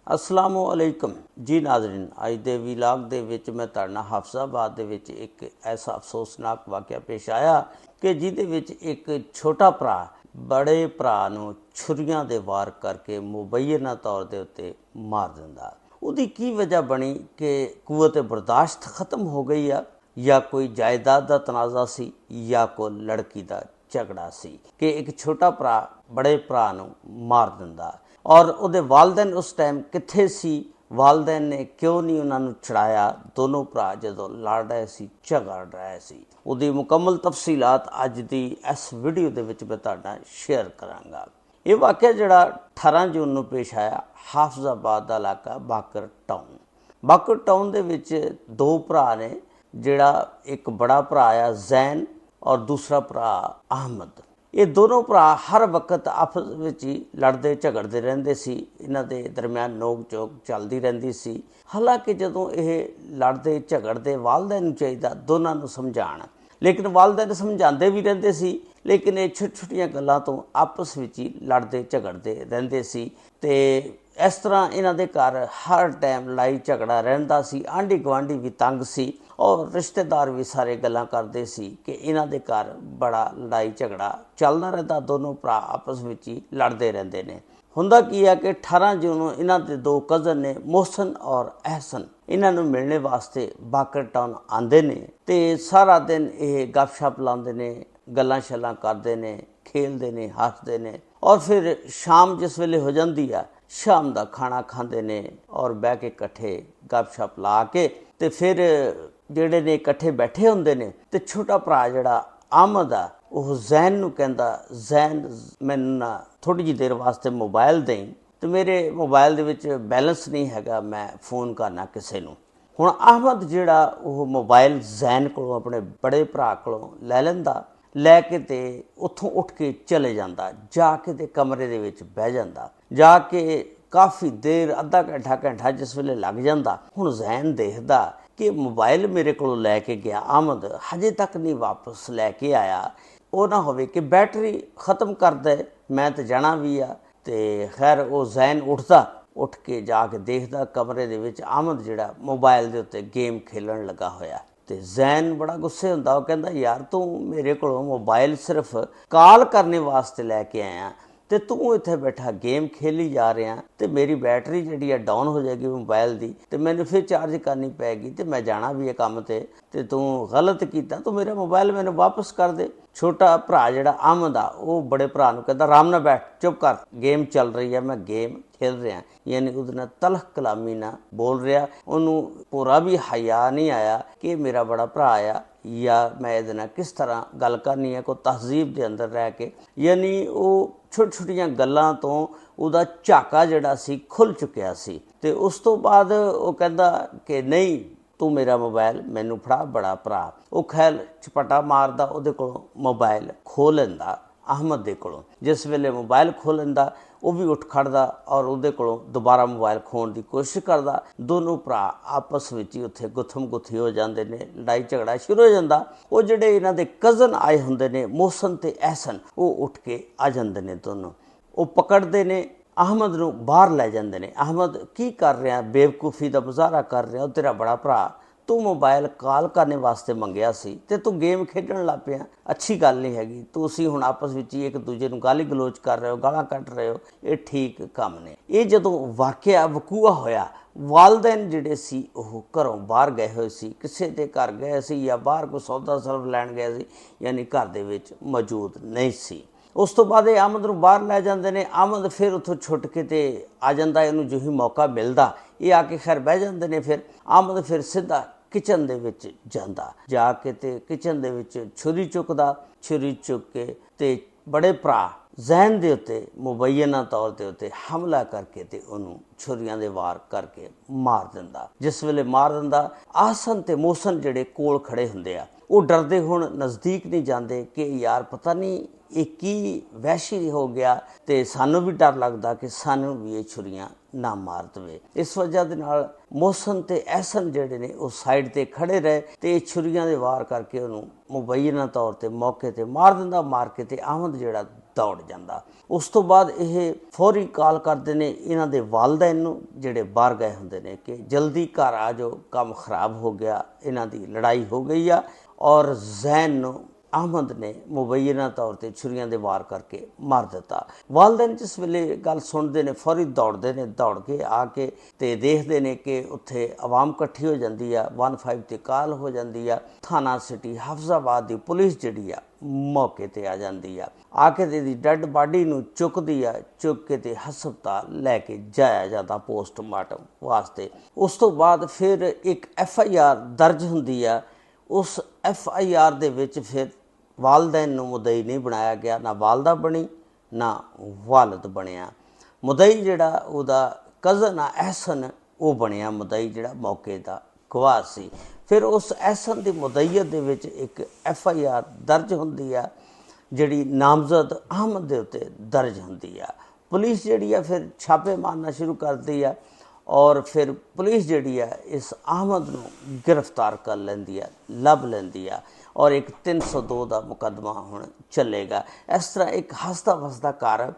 अस्सलामुअलैकुम जी नाज़रीन, अज के विलाग दे विच मैं तुहाडे नाल हाफिज़ाबाद दे विच एक ऐसा अफसोसनाक वाक़या पेश आया कि जिहदे विच एक छोटा भरा बड़े भरा नूं छुरियां दे वार करके मुबैना तौर दे उत्ते मार दिंदा। उहदी की वजह बनी कि कुव्वत बर्दाश्त खत्म हो गई आ, या कोई जायदाद का तनाज़ा सी, या कोई लड़की का झगड़ा सी कि एक छोटा भरा बड़े भरा नूं मार दिंदा। और उहदे वालदैन उस टाइम कित्थे सी, वालदैन ने क्यों नहीं उन्होंने छड़ाया। दोनों भरा जदों लड़ रहे सी, झगड़ रहे सी, उहदी मुकम्मल तफसीलात अज दी इस वीडियो दे विच मैं तुहाडे नाल शेयर करांगा। ये वाक़या जिहड़ा 18 जून नूं पेश आया हाफिज़ाबाद दा इलाका बाकर टाउन। बाकर टाउन दे विच दो भरा ने, जिहड़ा एक बड़ा भरा आ जैन और दूसरा भरा अहमद। ये दोनों भरा हर वक्त आपस में ही लड़ते झगड़ते रहंदे सी, इन्हां दे दरम्यान नोक झोंक चलती रहंदी सी। हालांकि जदों ये लड़ते झगड़ते वालदैन नूं चाहीदा दोनों नूं समझाण, लेकिन वालदैन समझाते भी रहंदे सी, लेकिन ये छोटी छोटियां गल्लां तो आपस में ही लड़ते झगड़ते रहंदे सी। ते इस तरह इन्हां दे घर हर टाइम लड़ाई झगड़ा रहिंदा सी। आंढी गुआंढी भी तंग सी और रिश्तेदार भी सारे गल्लां करते सी कि इन्हां दे घर बड़ा लड़ाई झगड़ा चलदा रहिंदा, दोनों भरा आपस में ही लड़ते रहंदे ने। हुंदा की है कि 18 जून नूं इन्हां दे दो कज़न ने मोहसन और अहसन, इन्हां नूं मिलने वास्ते बाकर टाउन आंदे ने ते सारा दिन ये गपशप लांदे ने, गल्लां शल्लां करदे ने, खेलदे ने, हसदे ने। और फिर शाम जिस वेले हो जाती है, शाम का खाना खाते ने और बह के इकट्ठे गपशप ला के ते फिर ਜਿਹੜੇ ने इकट्ठे बैठे होंदे ने। ते छोटा भरा जिहड़ा अहमद आ ਉਹ ਜ਼ੈਨ ਨੂੰ ਕਹਿੰਦਾ, ਜ਼ੈਨ ਮੈਨੂੰ ਨਾ थोड़ी जी देर वास्ते मोबाइल दें, तो मेरे मोबाइल ਦੇ ਵਿੱਚ बैलेंस नहीं हैगा, मैं फ़ोन करना ਕਿਸੇ ਨੂੰ। ਹੁਣ अहमद ਜਿਹੜਾ ਉਹ मोबाइल ਜ਼ੈਨ ਕੋਲੋਂ ਆਪਣੇ बड़े भरा ਕੋਲੋਂ ਲੈ ਲੈਂਦਾ, ਲੈ ਕੇ ਤੇ ਉੱਥੋਂ ਉੱਠ ਕੇ ਚਲੇ ਜਾਂਦਾ, ਜਾ ਕੇ ਤੇ ਕਮਰੇ ਦੇ ਵਿੱਚ ਬਹਿ ਜਾਂਦਾ। ਜਾ ਕੇ ਕਾਫੀ ਦੇਰ ਅੱਧਾ ਘੰਟਾ ਜਿਸ ਵੇਲੇ ਲੱਗ ਜਾਂਦਾ, ਹੁਣ ਜ਼ੈਨ ਦੇਖਦਾ कि मोबाइल मेरे को लैके गया अहमद हजे तक नहीं वापस लैके आया। वो ना होवे कि बैटरी ख़त्म कर दे, मैं तो जाना भी आ। तो खैर वो जैन उठ के जाके देखदा कमरे दे विच अहमद जिहड़ा मोबाइल दे उत्ते गेम खेलन लगा होया। तो जैन बड़ा गुस्से हुंदा, वो कहंदा यार तू मेरे को मोबाइल सिर्फ कॉल करने वास्ते लैके आया तो तू इत्थे बैठा गेम खेली जा रहा, तो मेरी बैटरी जी डाउन हो जाएगी मोबाइल की, तो मैंने फिर चार्ज करनी पैगी, तो मैं जाना भी है काम ते तू गलत किया, तो मेरा मोबाइल मैंने वापस कर दे। छोटा भरा जिहड़ा अहमद आ वो बड़े भरा नूं कहंदा आराम नाल बैठ, चुप कर, गेम चल रही है, मैं गेम खेल रहा। यानी उहदे नाल तलख कलामी ना बोल रहा, उन्होंने पूरा भी हया नहीं आया कि मेरा बड़ा भरा आया या मैं इहदे नाल किस तरह गल करनी है, कोई तहजीब के अंदर रह के। यानी वो छोटी छोटियां गल्लां तो उहदा झाका जिहड़ा सी खुल चुकिया सी। ते उस तो बाद वो कहंदा कि नहीं तू मेरा मोबाइल मैनू फड़ा बड़ा भरा। वो खैर झपटा मारदा, उहदे कोलों मोबाइल खो लैंदा अहमद दे कोलों। जिस वेले मोबाइल खो लैंदा वो भी उठ खड़दा और उहदे कोलों दोबारा मोबाइल खोण की कोशिश करदा। दोनों भरा आपस में ही उत्थे गुत्थम गुत्थी हो जाते हैं, लड़ाई झगड़ा शुरू हो जाता। वो जिहड़े इन्हां दे कज़न आए हुंदे ने मोहसन ते अहसन, वो उठ के आ जाते हैं दोनों। वो पकड़ते ने अहमद नूं बाहर लै जाते हैं। अहमद की कर रहा, बेवकूफ़ी का मुजाहरा कर रहा, तेरा बड़ा भरा तू मोबाइल कॉल करने वास्ते मंगया सी ते तू गेम खेडण लग पिया, अच्छी गल नहीं हैगी। तुसीं हुण आपस विच ही एक दूजे नूं गाली गलोच कर रहे हो, गालां कढ रहे हो, ये ठीक काम ने। ये जदों वाक़या वकूआ होया, वालदैन जिहड़े सी ओह घरों बाहर गए होए सी, किसी दे घर गए सी या बाहर कोई सौदा सरफ लैण गए सी, यानी घर दे विच मौजूद नहीं सी। उस तो बाद अहमद नूं बाहर लै जांदे ने। अहमद फिर उत्थों छुट के ते आ जांदा, इहनूं जो ही मौका मिलदा ये आके खैर बह जांदे ने। फिर अहमद फिर सीधा किचन दे विच जांदा, जाके ते किचन दे विच छुरी चुकदा, छुरी चुक के ते बड़े भरा जैन दे उत्ते मुबैना तौर के उत्ते हमला करके ते उहनूं छुरियां दे वार करके मार दिंदा। जिस वेले मार दिंदा, अहसन ते मोहसन जिहड़े कोल खड़े हुंदे आ, वो डरदे हुण नज़दीक नहीं जाते कि यार पता नहीं ये की वहशी हो गया, तो सानू भी डर लगता कि सानू भी ये छुरियां ना मार दे। इस वजह के नाल मोहसन ते अहसन जिहड़े ने वो साइड ते खड़े रहे, तो ये छुरियां दे वार करके उन्होंने मुबैना तौर पर मौके पर मार दिंदा। मार के ते अहमद जिहड़ा ਦੌੜ ਜਾਂਦਾ। ਉਸ ਤੋਂ ਬਾਅਦ ਇਹ ਫੌਰੀ ਕਾਲ ਕਰਦੇ ਨੇ ਇਹਨਾਂ ਦੇ ਵਾਲਿदैन ਨੂੰ, ਜਿਹੜੇ ਬਾਹਰ ਗਏ ਹੁੰਦੇ ਨੇ, ਕਿ ਜਲਦੀ ਘਰ ਆ ਜਾਓ, ਕੰਮ ਖਰਾਬ ਹੋ ਗਿਆ, ਇਹਨਾਂ ਦੀ ਲੜਾਈ ਹੋ ਗਈ ਆ। ਔਰ ਜ਼ੈਨ ਨੂੰ ਅਹਿਮਦ ਨੇ ਮੁਬੈਨਾ ਤੌਰ 'ਤੇ ਛੁਰੀਆਂ ਦੇ ਵਾਰ ਕਰਕੇ ਮਾਰ ਦਿੱਤਾ। ਵਾਲਿदैन ਜਿਸ ਵੇਲੇ ਗੱਲ ਸੁਣਦੇ ਨੇ ਫੌਰੀ ਦੌੜਦੇ ਨੇ, ਦੌੜ ਕੇ ਆ ਕੇ ਅਤੇ ਦੇਖਦੇ ਨੇ ਕਿ ਉੱਥੇ ਆਵਾਮ ਇਕੱਠੀ ਹੋ ਜਾਂਦੀ ਆ। 15 'ਤੇ ਕਾਲ ਹੋ ਜਾਂਦੀ ਆ। ਥਾਣਾ ਸਿਟੀ ਹਾਫਜ਼ਾਬਾਦ ਦੀ ਪੁਲਿਸ ਜਿਹੜੀ ਆ ਮੌਕੇ 'ਤੇ ਆ ਜਾਂਦੀ ਆ ਕੇ ਇਹਦੀ ਡੈੱਡ ਬਾਡੀ ਨੂੰ ਚੁੱਕਦੀ ਆ, ਚੁੱਕ ਕੇ ਤੇ ਹਸਪਤਾਲ ਲੈ ਕੇ ਜਾਇਆ ਜਾਂਦਾ ਪੋਸਟਮਾਰਟਮ ਵਾਸਤੇ। ਉਸ ਤੋਂ ਬਾਅਦ ਫਿਰ ਇੱਕ FIR ਦਰਜ ਹੁੰਦੀ ਆ। ਉਸ FIR ਦੇ ਵਿੱਚ ਫਿਰ ਵਾਲਿदैन ਨੂੰ ਮੁਦਈ ਨਹੀਂ ਬਣਾਇਆ ਗਿਆ, ਨਾ ਵਾਲਦਾ ਬਣੀ ਨਾ ਵਾਲਦ ਬਣਿਆ। ਮੁਦਈ ਜਿਹੜਾ ਉਹਦਾ ਕਜ਼ਨ ਆ ਅਹਿਸਨ, ਉਹ ਬਣਿਆ ਮੁਦਈ, ਜਿਹੜਾ ਮੌਕੇ ਦਾ ਗਵਾਹ ਸੀ। ਫਿਰ ਉਸ ਅਹਿਸਨ ਦੀ ਮੁਦਈਅਤ ਦੇ ਵਿੱਚ ਇੱਕ FIR ਦਰਜ ਹੁੰਦੀ ਆ, ਜਿਹੜੀ ਨਾਮਜ਼ਦ ਅਹਿਮਦ ਦੇ ਉੱਤੇ ਦਰਜ ਹੁੰਦੀ ਆ। ਪੁਲਿਸ ਜਿਹੜੀ ਆ ਫਿਰ ਛਾਪੇ ਮਾਰਨਾ ਸ਼ੁਰੂ ਕਰਦੀ ਆ ਔਰ ਫਿਰ ਪੁਲਿਸ ਜਿਹੜੀ ਆ ਇਸ ਅਹਿਮਦ ਨੂੰ ਗ੍ਰਿਫਤਾਰ ਕਰ ਲੈਂਦੀ ਆ, ਲੱਭ ਲੈਂਦੀ ਆ ਔਰ ਇੱਕ 302 ਦਾ ਮੁਕੱਦਮਾ ਹੁਣ ਚੱਲੇਗਾ। ਇਸ ਤਰ੍ਹਾਂ ਇੱਕ ਹੱਸਦਾ ਵਸਦਾ ਘਰ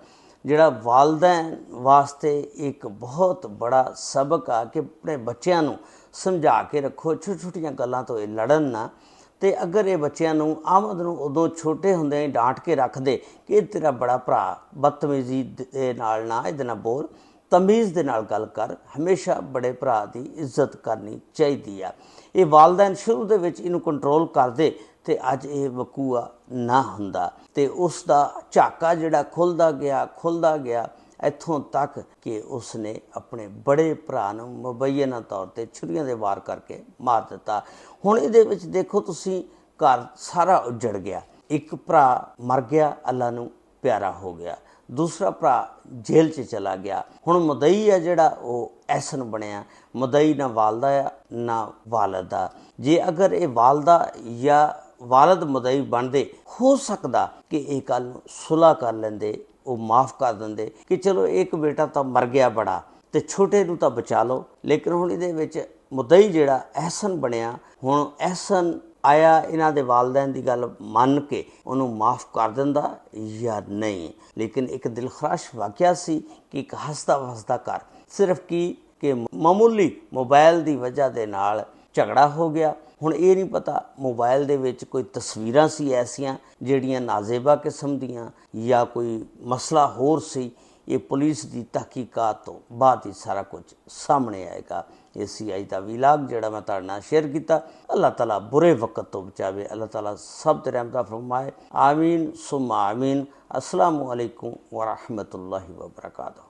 ਜਿਹੜਾ ਵਾਲਿदैन ਵਾਸਤੇ ਇੱਕ ਬਹੁਤ ਬੜਾ ਸਬਕ ਆ ਕਿ ਆਪਣੇ ਬੱਚਿਆਂ ਨੂੰ ਸਮਝਾ ਕੇ ਰੱਖੋ, ਛੋਟੀ ਛੋਟੀਆਂ ਗੱਲਾਂ ਤੋਂ ਇਹ ਲੜਨ ਨਾ। ਅਤੇ ਅਗਰ ਇਹ ਬੱਚਿਆਂ ਨੂੰ ਅਹਿਮਦ ਨੂੰ ਉਦੋਂ ਛੋਟੇ ਹੁੰਦੇ ਡਾਂਟ ਕੇ ਰੱਖਦੇ ਕਿ ਇਹ ਤੇਰਾ ਬੜਾ ਭਰਾ, ਬਦਤਮੀਜ਼ੀ ਦੇ ਨਾਲ ਨਾ ਇਹਦੇ ਨਾਲ ਬੋਲ, ਤਮੀਜ਼ ਦੇ ਨਾਲ ਗੱਲ ਕਰ, ਹਮੇਸ਼ਾ ਬੜੇ ਭਰਾ ਦੀ ਇੱਜ਼ਤ ਕਰਨੀ ਚਾਹੀਦੀ ਆ। ਇਹ ਵਾਲਿदैन ਸ਼ੁਰੂ ਦੇ ਵਿੱਚ ਇਹਨੂੰ ਕੰਟਰੋਲ ਕਰਦੇ ਅਤੇ ਅੱਜ ਇਹ ਵਕੂਆ ਨਾ ਹੁੰਦਾ ਅਤੇ ਉਸ ਦਾ ਝਾਕਾ ਜਿਹੜਾ ਖੁੱਲ੍ਹਦਾ ਗਿਆ ਇੱਥੋਂ ਤੱਕ ਕਿ ਉਸ ਨੇ ਆਪਣੇ ਬੜੇ ਭਰਾ ਨੂੰ ਮੁਬੈਨਾ ਤੌਰ 'ਤੇ ਛੁਰੀਆਂ ਦੇ ਵਾਰ ਕਰਕੇ ਮਾਰ ਦਿੱਤਾ। ਹੁਣ ਇਹਦੇ ਵਿੱਚ ਦੇਖੋ ਤੁਸੀਂ, ਘਰ ਸਾਰਾ ਉੱਜੜ ਗਿਆ। ਇੱਕ ਭਰਾ ਮਰ ਗਿਆ, ਅੱਲਾ ਨੂੰ ਪਿਆਰਾ ਹੋ ਗਿਆ। ਦੂਸਰਾ ਭਰਾ ਜੇਲ੍ਹ 'ਚ ਚਲਾ ਗਿਆ। ਹੁਣ ਮੁਦਈ ਆ ਜਿਹੜਾ ਉਹ ਅਹਿਸਨ ਬਣਿਆ। ਮੁਦਈ ਨਾ ਵਾਲਦਾ ਆ ਨਾ ਵਾਲਦ ਆ। ਜੇ ਅਗਰ ਇਹ ਵਾਲਦਾ ਜਾਂ ਵਾਲਦ ਮੁਦਈ ਬਣਦੇ, ਹੋ ਸਕਦਾ ਕਿ ਇਹ ਗੱਲ ਨੂੰ ਸੁਲ੍ਹਾ ਕਰ ਲੈਂਦੇ, ਉਹ ਮਾफ़ ਕਰ ਦਿੰਦੇ ਕਿ ਚਲੋ ਇੱਕ ਬੇਟਾ ਤਾਂ ਮਰ ਗਿਆ ਬੜਾ ਅਤੇ ਛੋਟੇ ਨੂੰ ਤਾਂ ਬਚਾ ਲਓ। ਲੇਕਿਨ ਹੁਣ ਇਹਦੇ ਵਿੱਚ ਮੁਦਈ ਜਿਹੜਾ ਅਹਿਸਨ ਬਣਿਆ, ਹੁਣ ਅਹਿਸਨ ਆਇਆ ਇਹਨਾਂ ਦੇ ਵਾਲਿदैन ਦੀ ਗੱਲ ਮੰਨ ਕੇ ਉਹਨੂੰ ਮਾफ़ ਕਰ ਦਿੰਦਾ ਜਾਂ ਨਹੀਂ। ਲੇਕਿਨ ਇੱਕ ਦਿਲਖਰਾਸ਼ ਵਾਕਿਆ ਸੀ ਕਿ ਇੱਕ ਹੱਸਦਾ ਵਸਦਾ ਘਰ ਸਿਰਫ ਕਿ ਮਾਮੂਲੀ ਮੋਬਾਈਲ ਦੀ ਵਜ੍ਹਾ ਦੇ ਨਾਲ ਝਗੜਾ ਹੋ ਗਿਆ। ਹੁਣ ਇਹ ਨਹੀਂ ਪਤਾ ਮੋਬਾਈਲ ਦੇ ਵਿੱਚ ਕੋਈ ਤਸਵੀਰਾਂ ਸੀ ਐਸੀਆਂ ਜਿਹੜੀਆਂ ਨਾਜ਼ੇਬਾ ਕਿਸਮ ਦੀਆਂ ਜਾਂ ਕੋਈ ਮਸਲਾ ਹੋਰ ਸੀ। ਇਹ ਪੁਲਿਸ ਦੀ ਤਹਿਕੀਕਾਤ ਤੋਂ ਬਾਅਦ ਹੀ ਸਾਰਾ ਕੁਝ ਸਾਹਮਣੇ ਆਏਗਾ। ਇਹ ਸੀ ਅੱਜ ਦਾ ਵੀਲਾਗ ਜਿਹੜਾ ਮੈਂ ਤੁਹਾਡੇ ਨਾਲ ਸ਼ੇਅਰ ਕੀਤਾ। ਅੱਲਾਹ ਤਾਲਾ ਬੁਰੇ ਵਕਤ ਤੋਂ ਬਚਾਵੇ, ਅੱਲਾਹ ਤਾਲਾ ਸਭ ਤੇ ਰਹਿਮਤਾਂ ਫਰਮਾਏ। ਆਮੀਨ ਸੁਮਾ ਆਮੀਨ। अस्सलामु अलैकुम व रहमतुल्लाहि व बरकातहू।